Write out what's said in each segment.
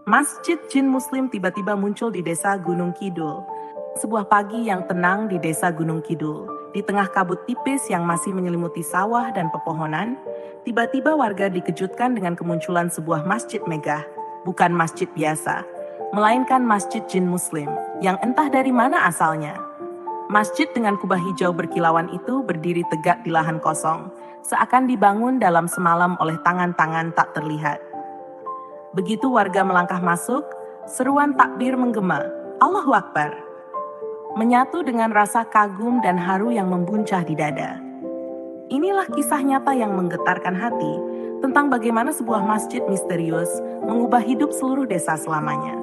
Masjid Jin Muslim tiba-tiba muncul di desa Gunung Kidul. Sebuah pagi yang tenang di desa Gunung Kidul. Di tengah kabut tipis yang masih menyelimuti sawah dan pepohonan, tiba-tiba warga dikejutkan dengan kemunculan sebuah masjid megah. Bukan masjid biasa, melainkan Masjid Jin Muslim, yang entah dari mana asalnya. Masjid dengan kubah hijau berkilauan itu berdiri tegak di lahan kosong, seakan dibangun dalam semalam oleh tangan-tangan tak terlihat. Begitu warga melangkah masuk, seruan takbir menggema, Allahu Akbar, menyatu dengan rasa kagum dan haru yang membuncah di dada. Inilah kisah nyata yang menggetarkan hati tentang bagaimana sebuah masjid misterius mengubah hidup seluruh desa selamanya.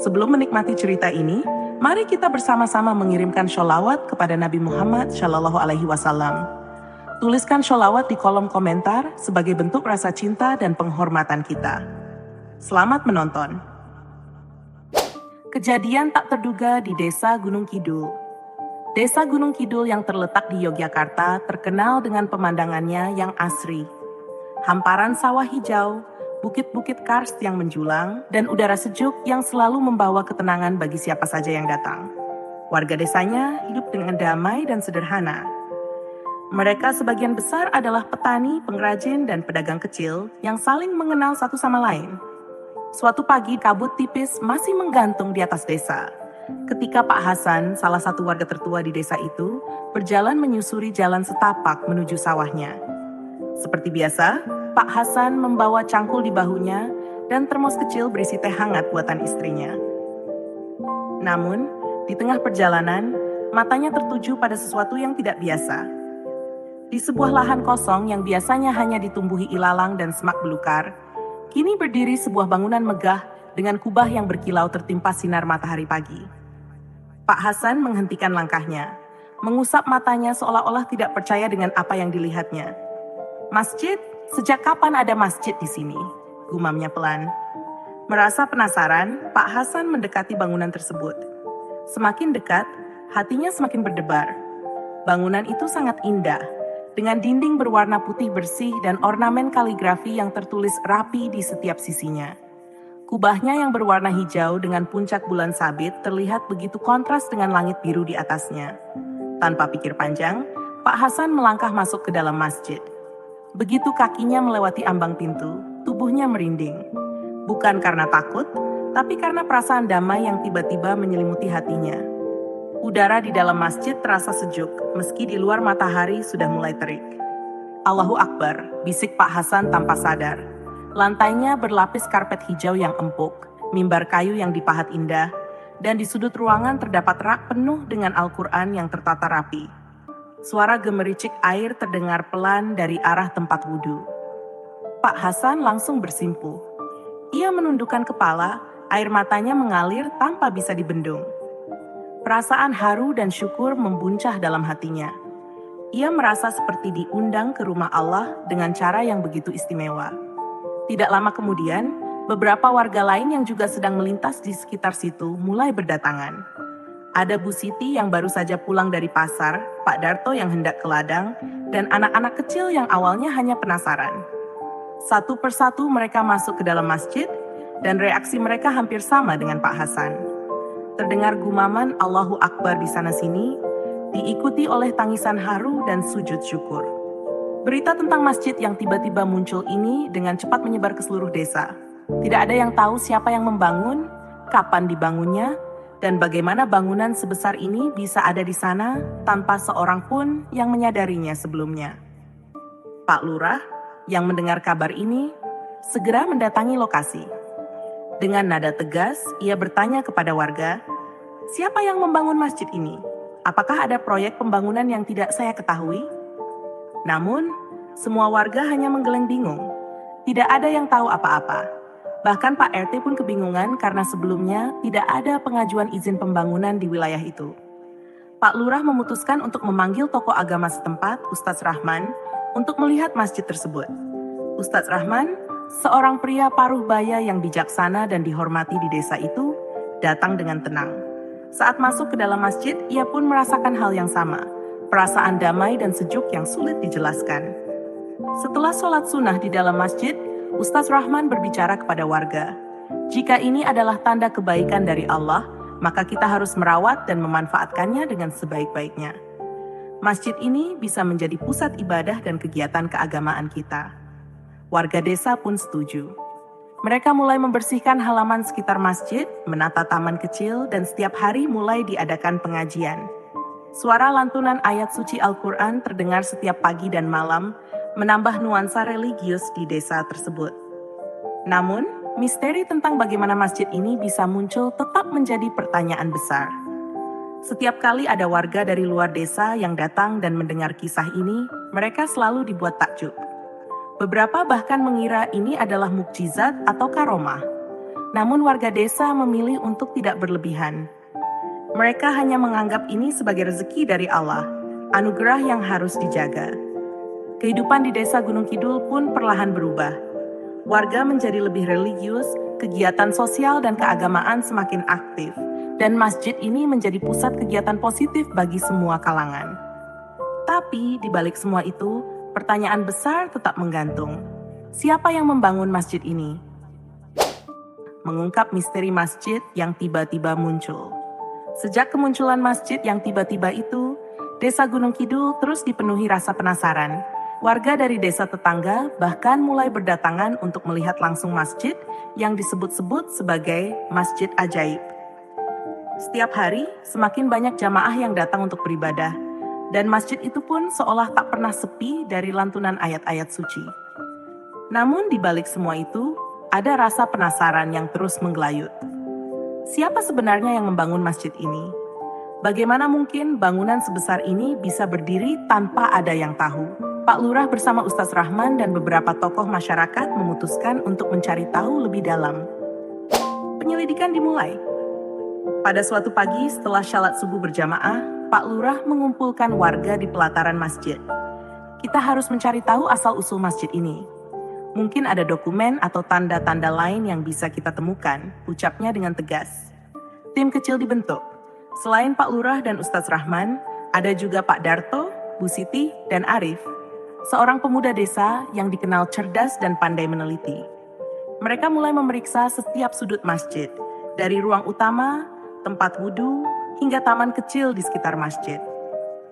Sebelum menikmati cerita ini, mari kita bersama-sama mengirimkan sholawat kepada Nabi Muhammad SAW. Tuliskan sholawat di kolom komentar sebagai bentuk rasa cinta dan penghormatan kita. Selamat menonton. Kejadian tak terduga di Desa Gunung Kidul. Desa Gunung Kidul yang terletak di Yogyakarta terkenal dengan pemandangannya yang asri. Hamparan sawah hijau, bukit-bukit karst yang menjulang, dan udara sejuk yang selalu membawa ketenangan bagi siapa saja yang datang. Warga desanya hidup dengan damai dan sederhana. Mereka sebagian besar adalah petani, pengrajin, dan pedagang kecil yang saling mengenal satu sama lain. Suatu pagi, kabut tipis masih menggantung di atas desa. Ketika Pak Hasan, salah satu warga tertua di desa itu, berjalan menyusuri jalan setapak menuju sawahnya. Seperti biasa, Pak Hasan membawa cangkul di bahunya dan termos kecil berisi teh hangat buatan istrinya. Namun, di tengah perjalanan, matanya tertuju pada sesuatu yang tidak biasa. Di sebuah lahan kosong yang biasanya hanya ditumbuhi ilalang dan semak belukar, kini berdiri sebuah bangunan megah dengan kubah yang berkilau tertimpa sinar matahari pagi. Pak Hasan menghentikan langkahnya, mengusap matanya seolah-olah tidak percaya dengan apa yang dilihatnya. "Masjid? Sejak kapan ada masjid di sini?" gumamnya pelan. Merasa penasaran, Pak Hasan mendekati bangunan tersebut. Semakin dekat, hatinya semakin berdebar. Bangunan itu sangat indah, dengan dinding berwarna putih bersih dan ornamen kaligrafi yang tertulis rapi di setiap sisinya. Kubahnya yang berwarna hijau dengan puncak bulan sabit terlihat begitu kontras dengan langit biru di atasnya. Tanpa pikir panjang, Pak Hasan melangkah masuk ke dalam masjid. Begitu kakinya melewati ambang pintu, tubuhnya merinding. Bukan karena takut, tapi karena perasaan damai yang tiba-tiba menyelimuti hatinya. Udara di dalam masjid terasa sejuk, meski di luar matahari sudah mulai terik. "Allahu Akbar," bisik Pak Hasan tanpa sadar. Lantainya berlapis karpet hijau yang empuk, mimbar kayu yang dipahat indah, dan di sudut ruangan terdapat rak penuh dengan Al-Quran yang tertata rapi. Suara gemericik air terdengar pelan dari arah tempat wudhu. Pak Hasan langsung bersimpuh. Ia menundukkan kepala, air matanya mengalir tanpa bisa dibendung. Perasaan haru dan syukur membuncah dalam hatinya. Ia merasa seperti diundang ke rumah Allah dengan cara yang begitu istimewa. Tidak lama kemudian, beberapa warga lain yang juga sedang melintas di sekitar situ mulai berdatangan. Ada Bu Siti yang baru saja pulang dari pasar, Pak Darto yang hendak ke ladang, dan anak-anak kecil yang awalnya hanya penasaran. Satu persatu mereka masuk ke dalam masjid, dan reaksi mereka hampir sama dengan Pak Hasan. Terdengar gumaman Allahu Akbar di sana-sini, diikuti oleh tangisan haru dan sujud syukur. Berita tentang masjid yang tiba-tiba muncul ini dengan cepat menyebar ke seluruh desa. Tidak ada yang tahu siapa yang membangun, kapan dibangunnya, dan bagaimana bangunan sebesar ini bisa ada di sana tanpa seorang pun yang menyadarinya sebelumnya. Pak Lurah, yang mendengar kabar ini, segera mendatangi lokasi. Dengan nada tegas, ia bertanya kepada warga, "Siapa yang membangun masjid ini? Apakah ada proyek pembangunan yang tidak saya ketahui?" Namun, semua warga hanya menggeleng bingung. Tidak ada yang tahu apa-apa. Bahkan Pak RT pun kebingungan karena sebelumnya tidak ada pengajuan izin pembangunan di wilayah itu. Pak Lurah memutuskan untuk memanggil tokoh agama setempat, Ustadz Rahman, untuk melihat masjid tersebut. Ustadz Rahman, seorang pria paruh baya yang bijaksana dan dihormati di desa itu, datang dengan tenang. Saat masuk ke dalam masjid, ia pun merasakan hal yang sama, perasaan damai dan sejuk yang sulit dijelaskan. Setelah sholat sunnah di dalam masjid, Ustadz Rahman berbicara kepada warga. Jika ini adalah tanda kebaikan dari Allah, maka kita harus merawat dan memanfaatkannya dengan sebaik-baiknya. Masjid ini bisa menjadi pusat ibadah dan kegiatan keagamaan kita. Warga desa pun setuju. Mereka mulai membersihkan halaman sekitar masjid, menata taman kecil, dan setiap hari mulai diadakan pengajian. Suara lantunan ayat suci Al-Quran terdengar setiap pagi dan malam, menambah nuansa religius di desa tersebut. Namun, misteri tentang bagaimana masjid ini bisa muncul tetap menjadi pertanyaan besar. Setiap kali ada warga dari luar desa yang datang dan mendengar kisah ini, mereka selalu dibuat takjub. Beberapa bahkan mengira ini adalah mukjizat atau karomah. Namun warga desa memilih untuk tidak berlebihan. Mereka hanya menganggap ini sebagai rezeki dari Allah, anugerah yang harus dijaga. Kehidupan di desa Gunung Kidul pun perlahan berubah. Warga menjadi lebih religius, kegiatan sosial dan keagamaan semakin aktif, dan masjid ini menjadi pusat kegiatan positif bagi semua kalangan. Tapi di balik semua itu, pertanyaan besar tetap menggantung. Siapa yang membangun masjid ini? Mengungkap misteri masjid yang tiba-tiba muncul. Sejak kemunculan masjid yang tiba-tiba itu, desa Gunung Kidul terus dipenuhi rasa penasaran. Warga dari desa tetangga bahkan mulai berdatangan untuk melihat langsung masjid yang disebut-sebut sebagai Masjid Ajaib. Setiap hari, semakin banyak jamaah yang datang untuk beribadah, dan masjid itu pun seolah tak pernah sepi dari lantunan ayat-ayat suci. Namun di balik semua itu, ada rasa penasaran yang terus menggelayut. Siapa sebenarnya yang membangun masjid ini? Bagaimana mungkin bangunan sebesar ini bisa berdiri tanpa ada yang tahu? Pak Lurah bersama Ustaz Rahman dan beberapa tokoh masyarakat memutuskan untuk mencari tahu lebih dalam. Penyelidikan dimulai. Pada suatu pagi setelah syalat subuh berjamaah, Pak Lurah mengumpulkan warga di pelataran masjid. Kita harus mencari tahu asal-usul masjid ini. Mungkin ada dokumen atau tanda-tanda lain yang bisa kita temukan, ucapnya dengan tegas. Tim kecil dibentuk. Selain Pak Lurah dan Ustaz Rahman, ada juga Pak Darto, Bu Siti, dan Arif, seorang pemuda desa yang dikenal cerdas dan pandai meneliti. Mereka mulai memeriksa setiap sudut masjid, dari ruang utama, tempat wudhu, hingga taman kecil di sekitar masjid.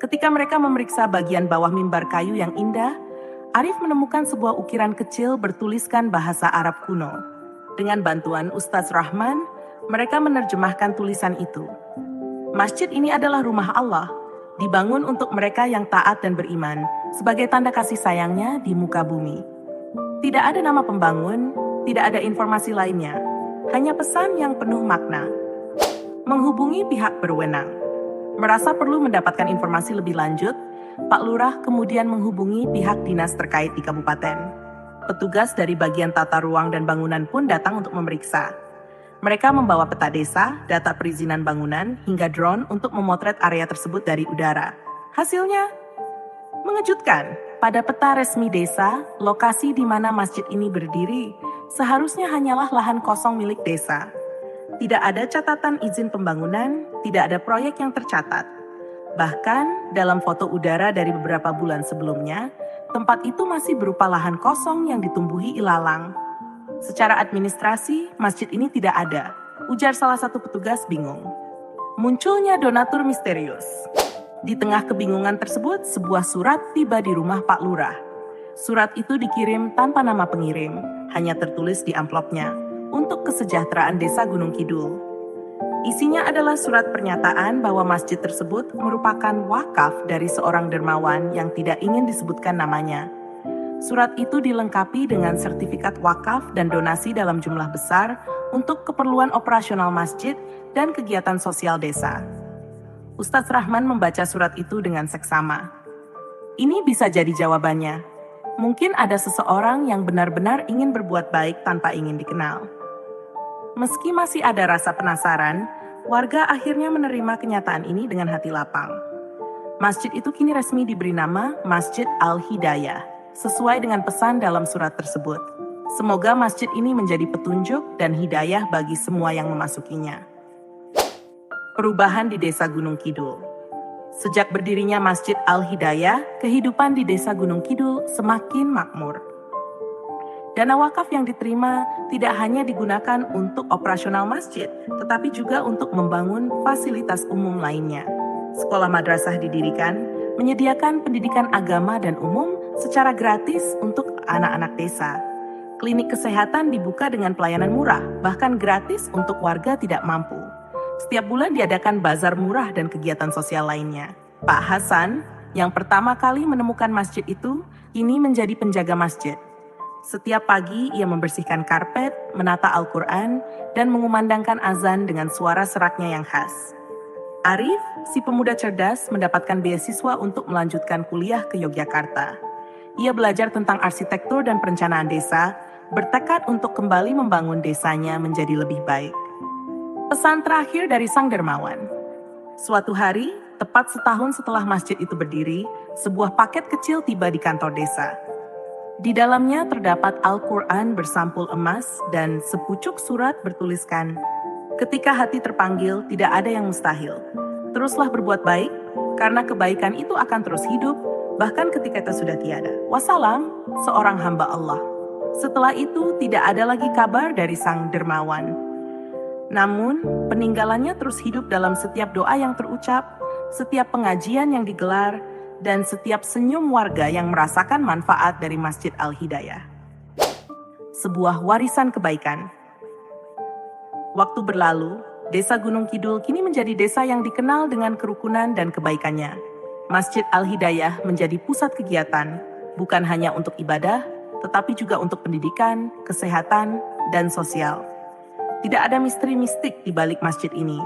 Ketika mereka memeriksa bagian bawah mimbar kayu yang indah, Arif menemukan sebuah ukiran kecil bertuliskan bahasa Arab kuno. Dengan bantuan Ustaz Rahman, mereka menerjemahkan tulisan itu. Masjid ini adalah rumah Allah, dibangun untuk mereka yang taat dan beriman, sebagai tanda kasih sayangnya di muka bumi. Tidak ada nama pembangun, tidak ada informasi lainnya, hanya pesan yang penuh makna. Menghubungi pihak berwenang. Merasa perlu mendapatkan informasi lebih lanjut, Pak Lurah kemudian menghubungi pihak dinas terkait di kabupaten. Petugas dari bagian tata ruang dan bangunan pun datang untuk memeriksa. Mereka membawa peta desa, data perizinan bangunan, hingga drone untuk memotret area tersebut dari udara. Hasilnya mengejutkan. Pada peta resmi desa, lokasi di mana masjid ini berdiri seharusnya hanyalah lahan kosong milik desa. Tidak ada catatan izin pembangunan, tidak ada proyek yang tercatat. Bahkan, dalam foto udara dari beberapa bulan sebelumnya, tempat itu masih berupa lahan kosong yang ditumbuhi ilalang. Secara administrasi, masjid ini tidak ada, ujar salah satu petugas bingung. Munculnya donatur misterius. Di tengah kebingungan tersebut, sebuah surat tiba di rumah Pak Lurah. Surat itu dikirim tanpa nama pengirim, hanya tertulis di amplopnya, untuk kesejahteraan desa Gunung Kidul. Isinya adalah surat pernyataan bahwa masjid tersebut merupakan wakaf dari seorang dermawan yang tidak ingin disebutkan namanya. Surat itu dilengkapi dengan sertifikat wakaf dan donasi dalam jumlah besar untuk keperluan operasional masjid dan kegiatan sosial desa. Ustaz Rahman membaca surat itu dengan seksama. Ini bisa jadi jawabannya. Mungkin ada seseorang yang benar-benar ingin berbuat baik tanpa ingin dikenal. Meski masih ada rasa penasaran, warga akhirnya menerima kenyataan ini dengan hati lapang. Masjid itu kini resmi diberi nama Masjid Al-Hidayah, sesuai dengan pesan dalam surat tersebut. Semoga masjid ini menjadi petunjuk dan hidayah bagi semua yang memasukinya. Perubahan di Desa Gunung Kidul. Sejak berdirinya Masjid Al-Hidayah, kehidupan di Desa Gunung Kidul semakin makmur. Dana wakaf yang diterima tidak hanya digunakan untuk operasional masjid, tetapi juga untuk membangun fasilitas umum lainnya. Sekolah madrasah didirikan, menyediakan pendidikan agama dan umum secara gratis untuk anak-anak desa. Klinik kesehatan dibuka dengan pelayanan murah, bahkan gratis untuk warga tidak mampu. Setiap bulan diadakan bazar murah dan kegiatan sosial lainnya. Pak Hasan, yang pertama kali menemukan masjid itu, kini menjadi penjaga masjid. Setiap pagi ia membersihkan karpet, menata Al-Quran, dan mengumandangkan azan dengan suara seraknya yang khas. Arif, si pemuda cerdas, mendapatkan beasiswa untuk melanjutkan kuliah ke Yogyakarta. Ia belajar tentang arsitektur dan perencanaan desa, bertekad untuk kembali membangun desanya menjadi lebih baik. Pesan terakhir dari Sang Dermawan. Suatu hari, tepat setahun setelah masjid itu berdiri, sebuah paket kecil tiba di kantor desa. Di dalamnya terdapat Al-Quran bersampul emas dan sepucuk surat bertuliskan, "Ketika hati terpanggil, tidak ada yang mustahil. Teruslah berbuat baik, karena kebaikan itu akan terus hidup, bahkan ketika itu sudah tiada. Wassalam, seorang hamba Allah." Setelah itu, tidak ada lagi kabar dari Sang Dermawan. Namun, peninggalannya terus hidup dalam setiap doa yang terucap, setiap pengajian yang digelar, dan setiap senyum warga yang merasakan manfaat dari Masjid Al-Hidayah. Sebuah warisan kebaikan. Waktu berlalu, Desa Gunung Kidul kini menjadi desa yang dikenal dengan kerukunan dan kebaikannya. Masjid Al-Hidayah menjadi pusat kegiatan, bukan hanya untuk ibadah, tetapi juga untuk pendidikan, kesehatan, dan sosial. Tidak ada misteri mistik di balik masjid ini.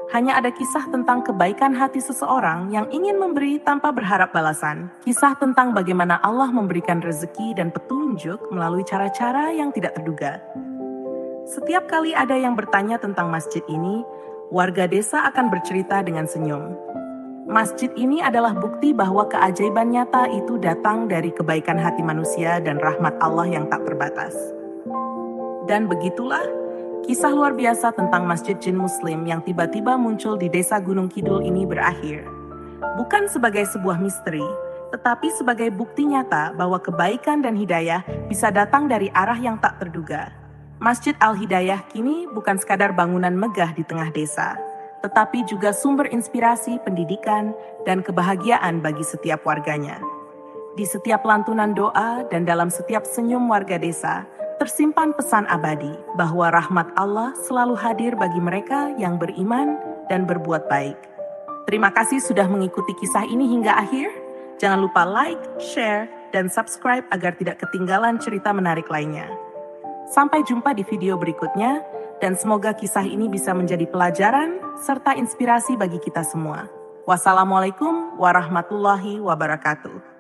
Hanya ada kisah tentang kebaikan hati seseorang yang ingin memberi tanpa berharap balasan. Kisah tentang bagaimana Allah memberikan rezeki dan petunjuk melalui cara-cara yang tidak terduga. Setiap kali ada yang bertanya tentang masjid ini, warga desa akan bercerita dengan senyum. Masjid ini adalah bukti bahwa keajaiban nyata itu datang dari kebaikan hati manusia dan rahmat Allah yang tak terbatas. Dan begitulah kisah luar biasa tentang Masjid Jin Muslim yang tiba-tiba muncul di Desa Gunung Kidul ini berakhir. Bukan sebagai sebuah misteri, tetapi sebagai bukti nyata bahwa kebaikan dan hidayah bisa datang dari arah yang tak terduga. Masjid Al-Hidayah kini bukan sekadar bangunan megah di tengah desa, tetapi juga sumber inspirasi, pendidikan, dan kebahagiaan bagi setiap warganya. Di setiap lantunan doa dan dalam setiap senyum warga desa, tersimpan pesan abadi bahwa rahmat Allah selalu hadir bagi mereka yang beriman dan berbuat baik. Terima kasih sudah mengikuti kisah ini hingga akhir. Jangan lupa like, share, dan subscribe agar tidak ketinggalan cerita menarik lainnya. Sampai jumpa di video berikutnya, dan semoga kisah ini bisa menjadi pelajaran serta inspirasi bagi kita semua. Wassalamualaikum warahmatullahi wabarakatuh.